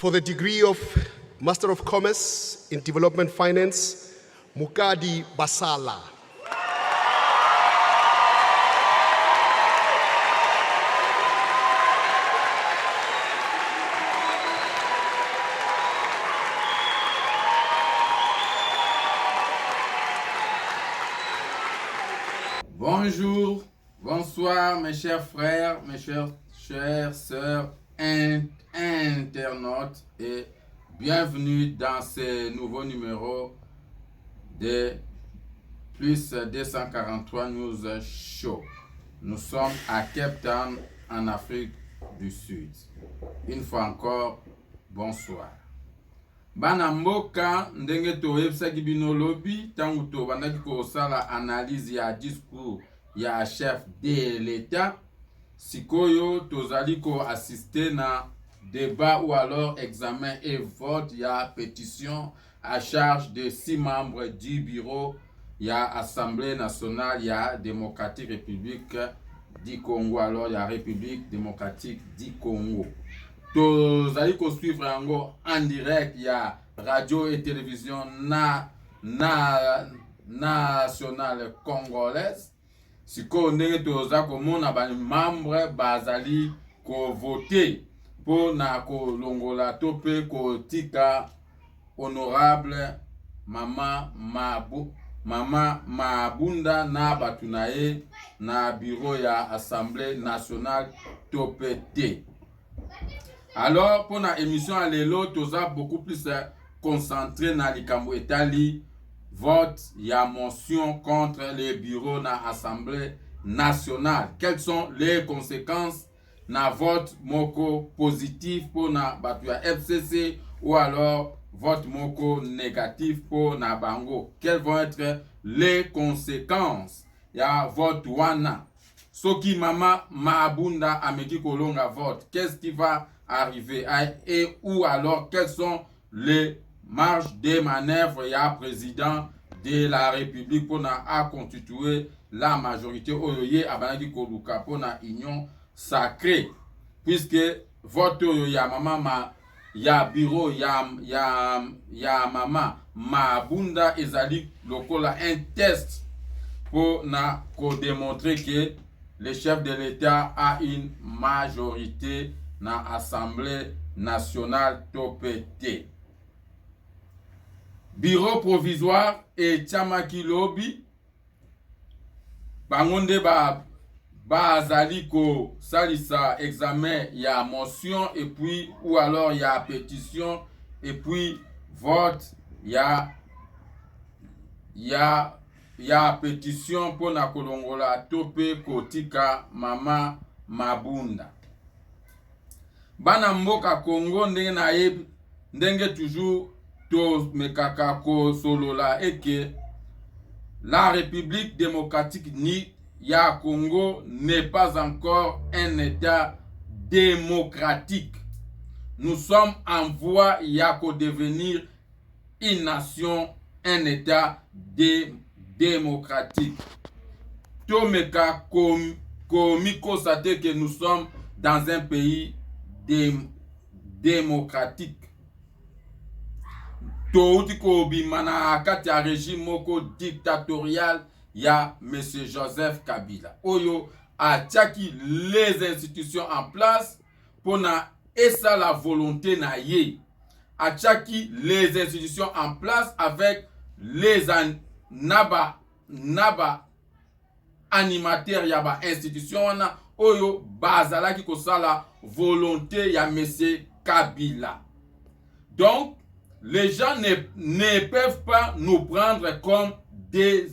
For the degree of Master of Commerce in Development Finance, Mukadi Basala. Bonjour, bonsoir mes chers frères, mes chères sœurs internautes et bienvenue dans ce nouveau numéro de Plus 243 News Show. Nous sommes à Cape Town en Afrique du Sud. Une fois encore, bonsoir. Bana mboka ndenge toyebisaki bino lobi tangu tobandaki kosala analyse ya discours ya chef de l'État. Sikoyo tozali ko assister na débat ou alors examen et vote ya pétition à charge de 6 membres du bureau ya Assemblée nationale ya démocratique république du Congo, alors ya République démocratique du Congo. Tozali ko suivre yango en direct ya radio et télévision nationale congolaise. Siko ndenge toza komona ba membre bazali ko voter pour na ko longola tope ko tika honorable mama Mabunda na batunaye na bureau ya Assemblée nationale topete. Alors, pour la émission à l'élo, toza beaucoup plus concentré dans likambo etali vote ya motion contre les bureaux na Assemblée nationale. Quelles sont les conséquences na vote moko positif pour na batu ya FCC ou alors vote moko négatif pour na bango? Quelles vont être les conséquences ya vote wana? Soki mama Mabunda ameki kolonga vote, qu'est-ce qui va arriver? Et ou alors quelles sont les marges de manœuvre ya président de la République pour na constituer la majorité oyoye abanaki koluka pour na union sacrée, puisque vote ya mama ya bureau ya mama Mabunda ezali lokola un test pour na ko démontrer que le chef de l'État a une majorité dans l'Assemblée nationale topete. Bureau provisoire et Tchamaki Lobby bangonde bazali ko salisa examen ya motion et puis ou alors ya pétition et puis vote ya pétition pour na kolongola tope kotika mama Mabunda. Bana mboka Congo ndenge toujours to mekaka ko solola et que la République démocratique ni ya Congo n'est pas encore un État démocratique. Nous sommes en voie ya ko devenir une nation, un État démocratique. Tomeka komi kosate que nous sommes dans un pays démocratique. Touti ko bimana kati ya régime moko dictatorial ya M. Joseph Kabila. Oyo atiaki les institutions en place pour na esa la volonté na ye. Atiaki les institutions en place avec les naba animateurs ya ba institution wana oyo bazalaki kosala volonté ya M. Kabila. Donc les gens ne peuvent pas nous prendre comme des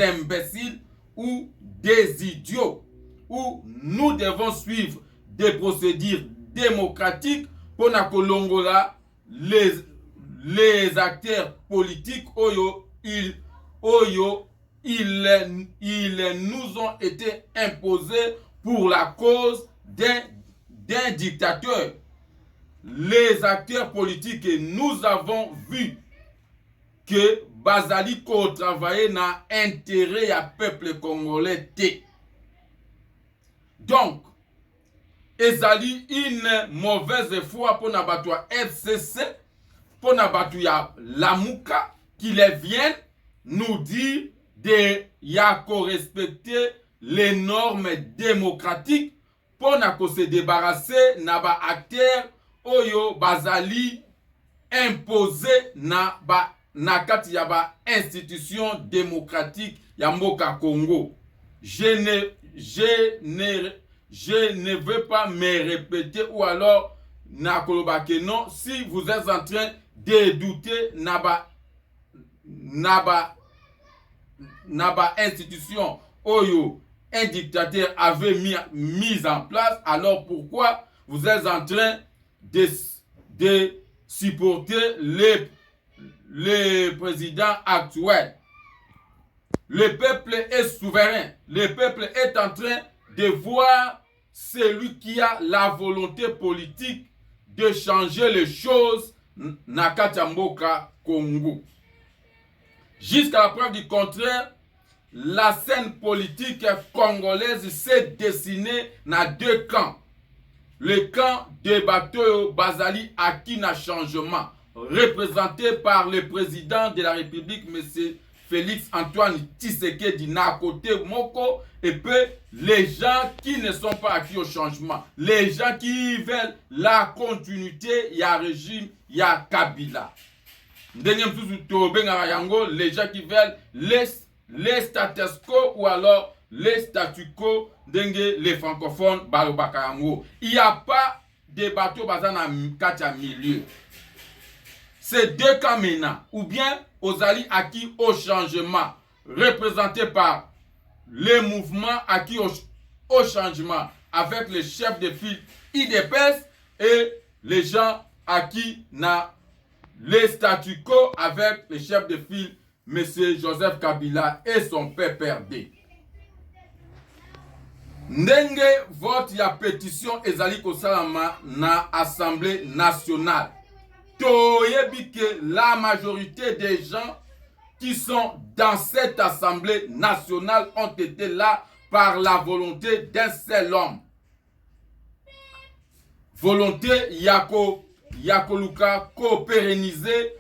imbéciles ou des idiots, où nous devons suivre des procédures démocratiques pour na kolongola les acteurs politiques ils nous ont été imposés pour la cause d'un dictateur. Les acteurs politiques, et nous avons vu que bazali ko travailler na intérêt ya peuple congolais. Donc ezali une mauvaise foi pour nabatu ya FCC, pour nabatu ya Lamuka, qui les viennent nous dire de yako respecter les normes démocratiques pour se débarrasser naba acteurs oyo bazali imposé na kati ya ba institution démocratique ya mboka Congo. Je ne veux pas me répéter ou alors na koloba que non, si vous êtes en train de douter naba institution oyo un dictateur avait mis en place, alors pourquoi vous êtes en train de supporter le président actuel? Le peuple est souverain. Le peuple est en train de voir celui qui a la volonté politique de changer les choses na kati ya mboka Congo. Jusqu'à la preuve du contraire, la scène politique congolaise s'est dessinée dans deux camps. Le camp de Batoyo Bazali Aki na changement, représenté par le président de la République, M. Félix Antoine Tshisekedi na côté Moko, et puis les gens qui ne sont pas acquis au changement, les gens qui veulent la continuité, il y a régime, il y a Kabila. Les gens qui veulent les status quo ou alors les statu quo, les francophones, il n'y a pas de bateau bazana katia milieu. C'est deux camps maintenant, ou bien aux alliés acquis au changement, représentés par les mouvements acquis au changement, avec les chefs de file IDPS et les gens acquis na les statu quo avec les chefs de file M. Joseph Kabila et son père PRD. Ndenge vote ya pétition ezali kosalama na Assemblée nationale. Toyebi que la majorité des gens qui sont dans cette Assemblée nationale ont été là par la volonté d'un seul homme. Volonté Yakoluka co-pérenniser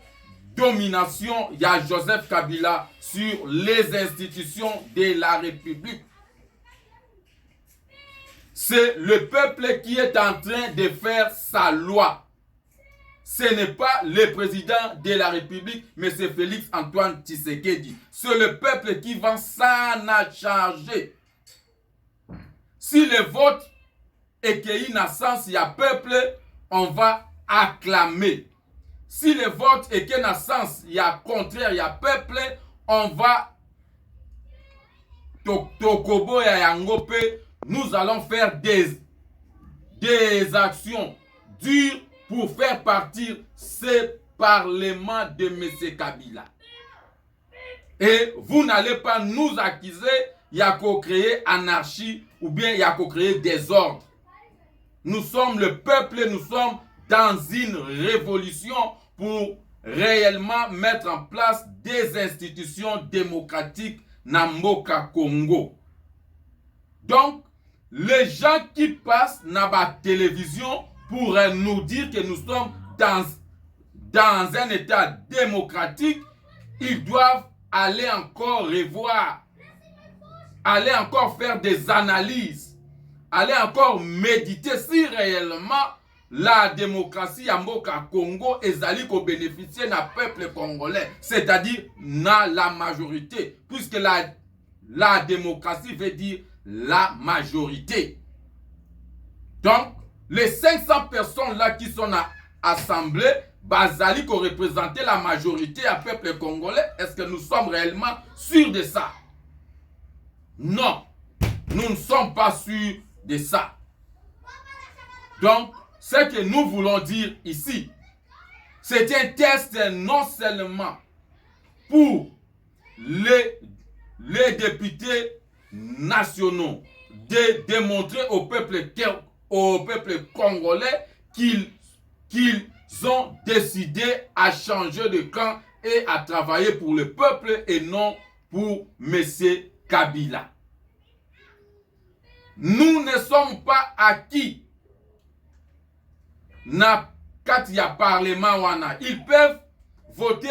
domination ya Joseph Kabila sur les institutions de la République. C'est le peuple qui est en train de faire sa loi. Ce n'est pas le président de la République, mais c'est Félix Antoine Tshisekedi. C'est le peuple qui va s'en charger. Si le vote est qu'il y a sens, il y a peuple, on va acclamer. Si le vote est qu'il y a sens, il y a contraire, il y a peuple, on va tokobo ya yangope. Nous allons faire des actions dures pour faire partir ce parlement de M. Kabila. Et vous n'allez pas nous accuser, il y a qu'à créer anarchie ou bien il y a qu'à créer désordre. Nous sommes le peuple, nous sommes dans une révolution pour réellement mettre en place des institutions démocratiques na mboka Congo. Donc, les gens qui passent dans la télévision pour nous dire que nous sommes dans un état démocratique, ils doivent aller encore revoir, aller encore faire des analyses, aller encore méditer si réellement la démocratie à Mboka Congo ezali ko bénéficier na peuple congolais, c'est-à-dire na la majorité, puisque la démocratie veut dire la majorité. Donc, les 500 personnes là qui sont à l'Assemblée, bazali ko représenter la majorité à peuple congolais, est-ce que nous sommes réellement sûrs de ça? Non, nous ne sommes pas sûrs de ça. Donc, ce que nous voulons dire ici, c'est un test non seulement pour les députés nationaux de démontrer au peuple congolais qu'ils ont décidé à changer de camp et à travailler pour le peuple et non pour M. Kabila. Nous ne sommes pas acquis na kati ya parlement wana. Ils peuvent voter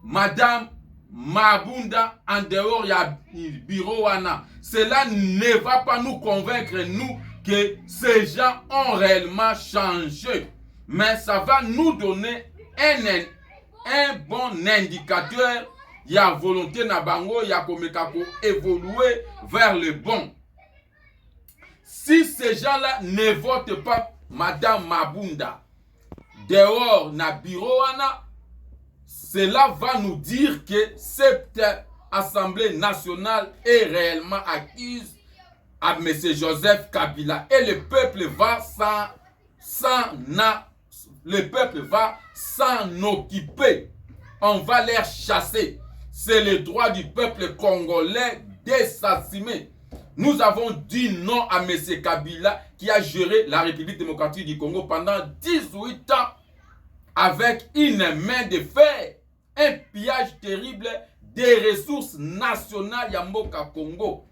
Madame Mabunda en dehors ya bureau wana. Cela ne va pas nous convaincre, nous, que ces gens ont réellement changé. Mais ça va nous donner un bon indicateur. Il y a volonté na bango, il y a komeka ko évoluer vers le bon. Si ces gens-là ne votent pas Madame Mabunda dehors na bureau wana, cela va nous dire que cette Assemblée nationale est réellement acquise à M. Joseph Kabila. Et le peuple va s'en occuper. On va les chasser. C'est le droit du peuple congolais d'assassiner. Nous avons dit non à M. Kabila qui a géré la République démocratique du Congo pendant 18 ans avec une main de fer. Un pillage terrible des ressources nationales Yamboka Congo.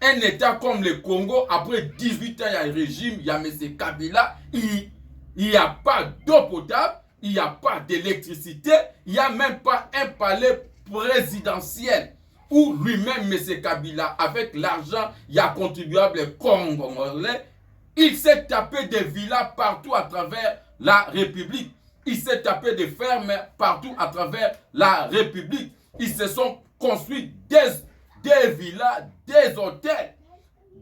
Un État comme le Congo, après 18 ans, il y a un régime, il y a M. Kabila, il n'y a pas d'eau potable, il n'y a pas d'électricité, il n'y a même pas un palais présidentiel où lui-même, M. Kabila, avec l'argent, il y a contribuable congolais, il s'est tapé des villas partout à travers la République. Il s'est tapé des fermes partout à travers la République. Ils se sont construits des villas, des hôtels.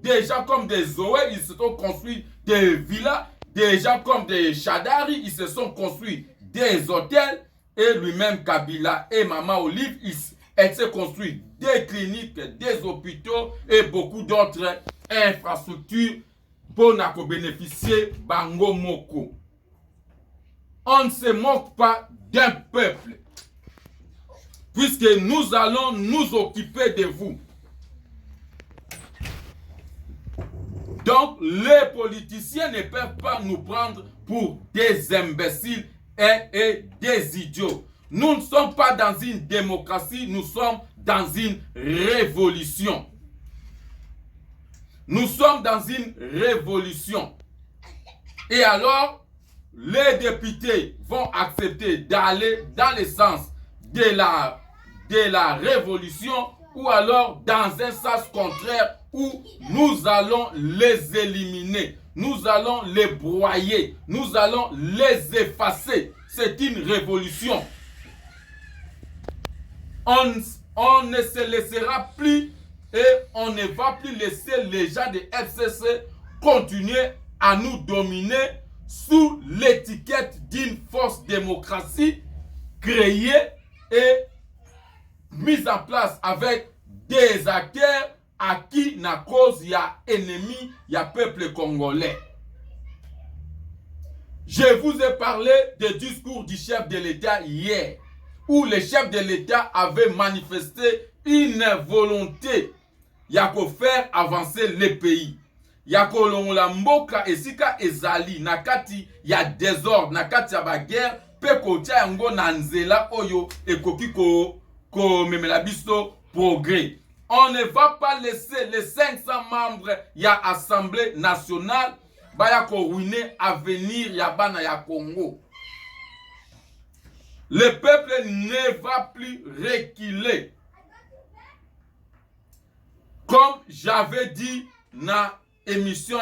Des gens comme des Zoé, ils se sont construits des villas. Des gens comme des Chadari, ils se sont construits des hôtels. Et lui-même, Kabila et Maman Olive, ils se construit des cliniques, des hôpitaux et beaucoup d'autres infrastructures pour bénéficier Bango Moko. On ne se moque pas d'un peuple, puisque nous allons nous occuper de vous. Donc, les politiciens ne peuvent pas nous prendre pour des imbéciles et des idiots. Nous ne sommes pas dans une démocratie, nous sommes dans une révolution. Nous sommes dans une révolution. Et alors, les députés vont accepter d'aller dans le sens de la révolution ou alors dans un sens contraire où nous allons les éliminer, nous allons les broyer, nous allons les effacer. C'est une révolution. On ne se laissera plus et on ne va plus laisser les gens de FCC continuer à nous dominer sous l'étiquette d'une fausse démocratie créée et mise en place avec des acteurs à qui na cause il y a ennemi, il y a peuple congolais. Je vous ai parlé du discours du chef de l'État hier, où le chef de l'État avait manifesté une volonté ya ko faire avancer le pays. Ya kolongola mboka esika ezali nakati ya désordre, nakati ya baguerre, pe kotia yango na nzela oyo ekoki ko memela biso progrès. On ne va pas laisser les 500 membres ya Assemblée nationale baya ko ruiner avenir ya bana ya Congo. Le peuple ne va plus reculer. Comme j'avais dit na émission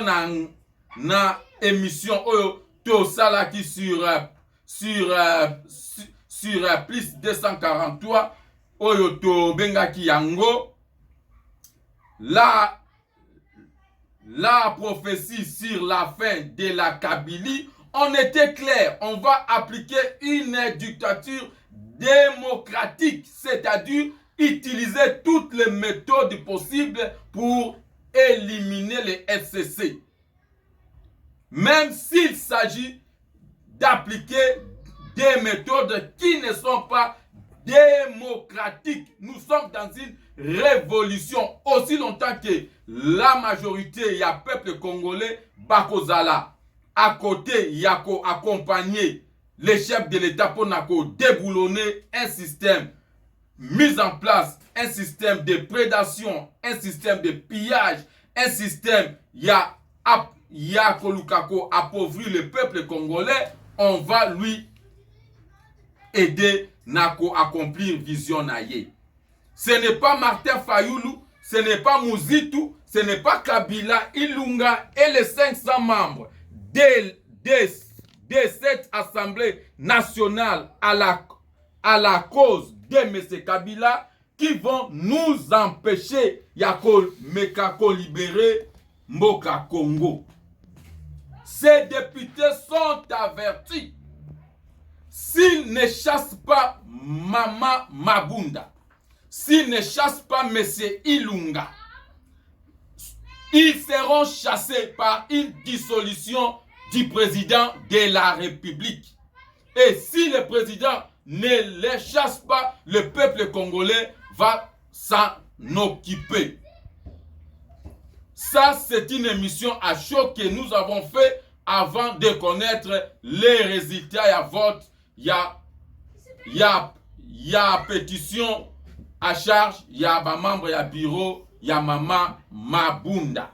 oyo to salaki sur plus 243 oyo to bengaki yango la prophétie sur la fin de la Kabylie. On était clair, on va appliquer une dictature démocratique, c'est-à-dire utiliser toutes les méthodes possibles pour éliminer les FCC. Même s'il s'agit d'appliquer des méthodes qui ne sont pas démocratiques. Nous sommes dans une révolution. Aussi longtemps que la majorité, y a peuple congolais, Bakozala. À côté, il y a accompagner les chefs de l'État pour déboulonner un système mis en place, un système de prédation, un système de pillage, un système, il y Yakolukako appauvrit le peuple congolais, on va lui aider Nako accomplir vision naye. Ce n'est pas Martin Fayoulou, ce n'est pas Muzitu, ce n'est pas Kabila, Ilunga et les 500 membres de cette assemblée nationale à la cause de M. Kabila qui vont nous empêcher Yako Mekako libérer Mboka Congo. Ces députés sont avertis. S'ils ne chassent pas Mama Mabunda, s'ils ne chassent pas M. Ilunga, ils seront chassés par une dissolution du président de la République. Et si le président ne les chasse pas, le peuple congolais va s'en occuper. Ça, c'est une émission à chaud que nous avons fait avant de connaître les résultats. Il y a vote, il y a pétition à charge, il y a membre, il y a bureau, il y a Mama Mabunda.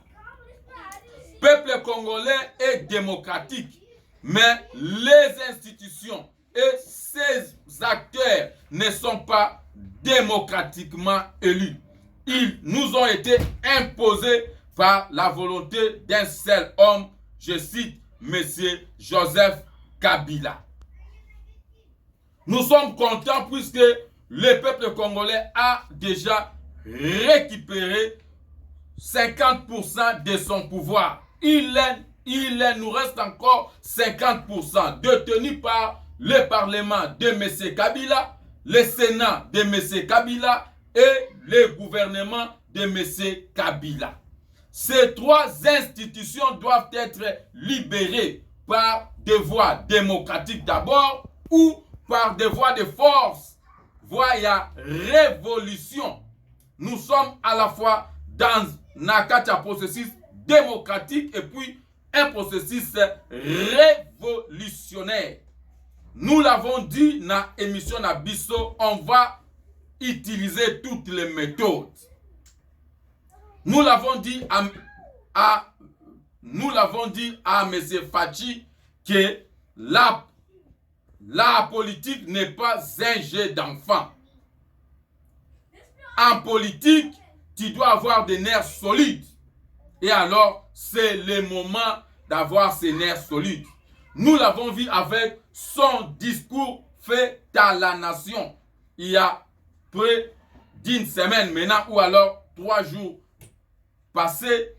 Peuple congolais est démocratique, mais les institutions et ces acteurs ne sont pas démocratiquement élus. Ils nous ont été imposés par la volonté d'un seul homme, je cite M. Joseph Kabila. Nous sommes contents puisque le peuple congolais a déjà récupéré 50% de son pouvoir. Il nous reste encore 50% détenus par le Parlement de M. Kabila, le Sénat de M. Kabila et le gouvernement de M. Kabila. Ces trois institutions doivent être libérées par des voies démocratiques d'abord ou par des voies de force, voie révolution. Nous sommes à la fois dans un processus démocratique et puis un processus révolutionnaire. Nous l'avons dit dans l'émission Nabiso, on va utiliser toutes les méthodes. Nous l'avons dit à M. Fachi que la politique n'est pas un jeu d'enfant. En politique, tu dois avoir des nerfs solides. Et alors, c'est le moment d'avoir ces nerfs solides. Nous l'avons vu avec son discours fait à la nation. Il y a près d'une semaine maintenant, ou alors 3 jours passés,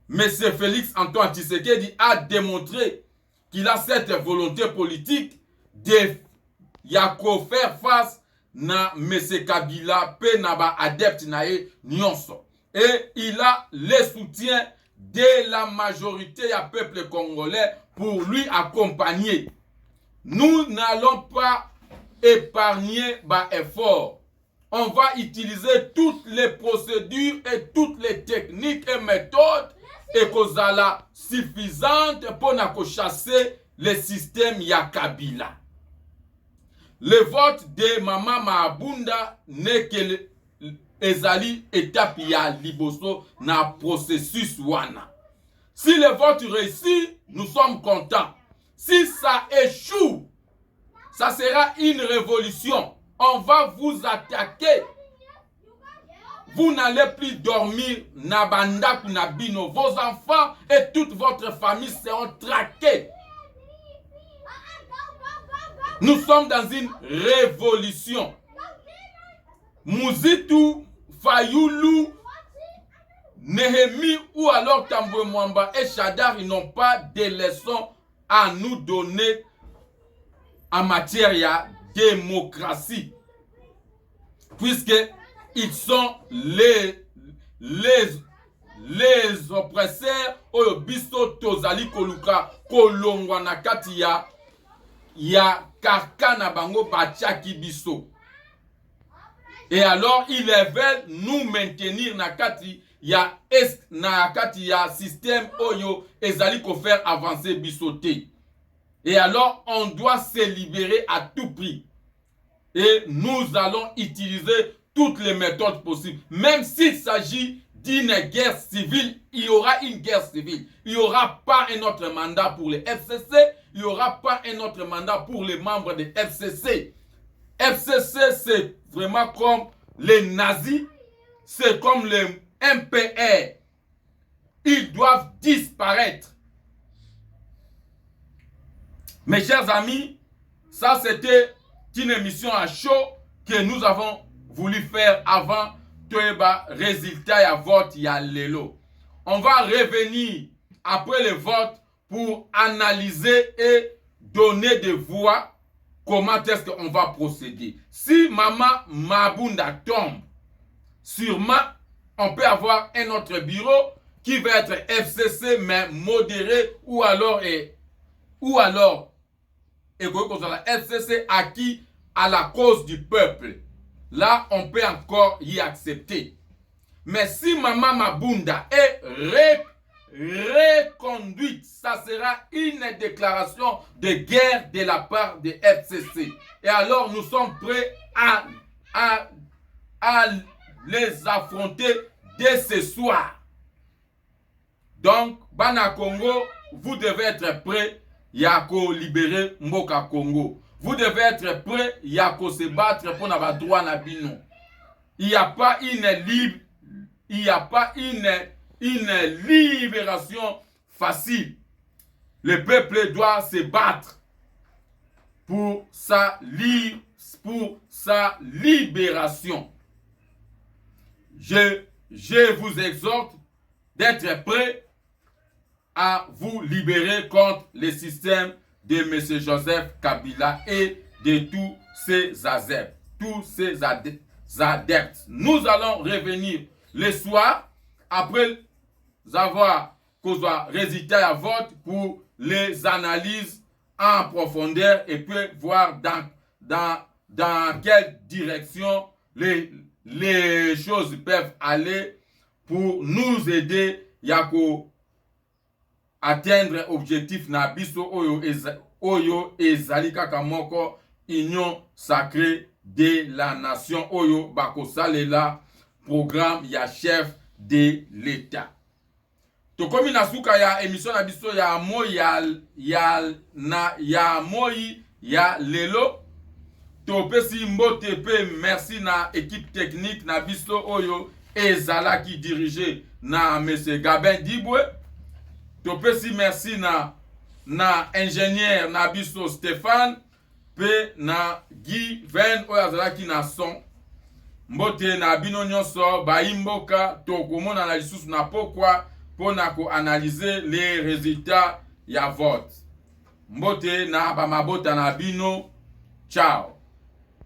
M. Félix Antoine Tshisekedi a démontré qu'il a cette volonté politique de faire face na M. Kabila pe na ba adepte na ye nyonso. Et il a le soutien de la majorité du peuple congolais pour lui accompagner. Nous n'allons pas épargner bas effort. On va utiliser toutes les procédures et toutes les techniques et méthodes et kozala suffisantes pour chasser le système ya Kabila. Le vote de Mama Mabunda n'est que ezali étape ya liboso na processus wana. Si le vote réussit, nous sommes contents. Si ça échoue, ça sera une révolution. On va vous attaquer. Vous n'allez plus dormir na bandaku na bino. Vos enfants et toute votre famille seront traqués. Nous sommes dans une révolution. Muzitu, Fayoulou, Nehemi ou alors Tambwe Mwamba et Chadar, ils n'ont pas de leçons à nous donner en matière de démocratie. Puisqu'ils sont les oppresseurs au biso tozali koluka kolongwa na kati ya karkana bango bachaki biso. Et alors ils veulent nous maintenir na kati ya système oyo ezali ko faire avancer bisoté. Et alors on doit se libérer à tout prix. Et nous allons utiliser toutes les méthodes possibles, même s'il s'agit d'une guerre civile, il y aura une guerre civile. Il n'y aura pas un autre mandat pour les FCC, il n'y aura pas un autre mandat pour les membres des FCC. FCC, c'est vraiment comme les nazis, c'est comme les MPR. Ils doivent disparaître. Mes chers amis, ça c'était une émission à chaud que nous avons voulu faire avant le résultat et vote ya lelo. On va revenir après le vote pour analyser et donner des voix. Comment est-ce qu'on va procéder? Si Maman Mabunda tombe, sûrement on peut avoir un autre bureau qui va être FCC mais modéré ou alors FCC acquis à la cause du peuple. Là, on peut encore y accepter. Mais si Maman Mabunda est reconduite, ça sera une déclaration de guerre de la part des FCC. Et alors, nous sommes prêts à les affronter dès ce soir. Donc, Bana Congo, vous devez être prêts. Yako libérer Mboka Congo. Vous devez être prêts. Yako se battre pour nos droits nabino. Il n'y a pas une libération facile. Le peuple doit se battre pour sa libération. Je vous exhorte d'être prêts à vous libérer contre le système de M. Joseph Kabila et de tous ses adeptes. Nous allons revenir le soir après avoir causé résultat à vote pour les analyses en profondeur et puis voir dans quelle direction les choses peuvent aller pour nous aider Yako atteindre objectif na biso oyo ezali kaka moko union sacrée de la nation oyo bakosalela programme ya chef de l'État. Tokomi na suka ya émission na biso ya moi ya lelo. Topesi mbote pe merci na équipe technique na biso oyo ezalaki dirigé na M. Gabin Dibwe. Topesi merci na ingénieur na biso Stéphane pe na Guy Ven oyo azalaki na son. Mbote na bino nyonso baimboka tokomona na lisusu na pokwa pona ko analyser les résultats ya vote. Mbote na bamabota na bino. Ciao.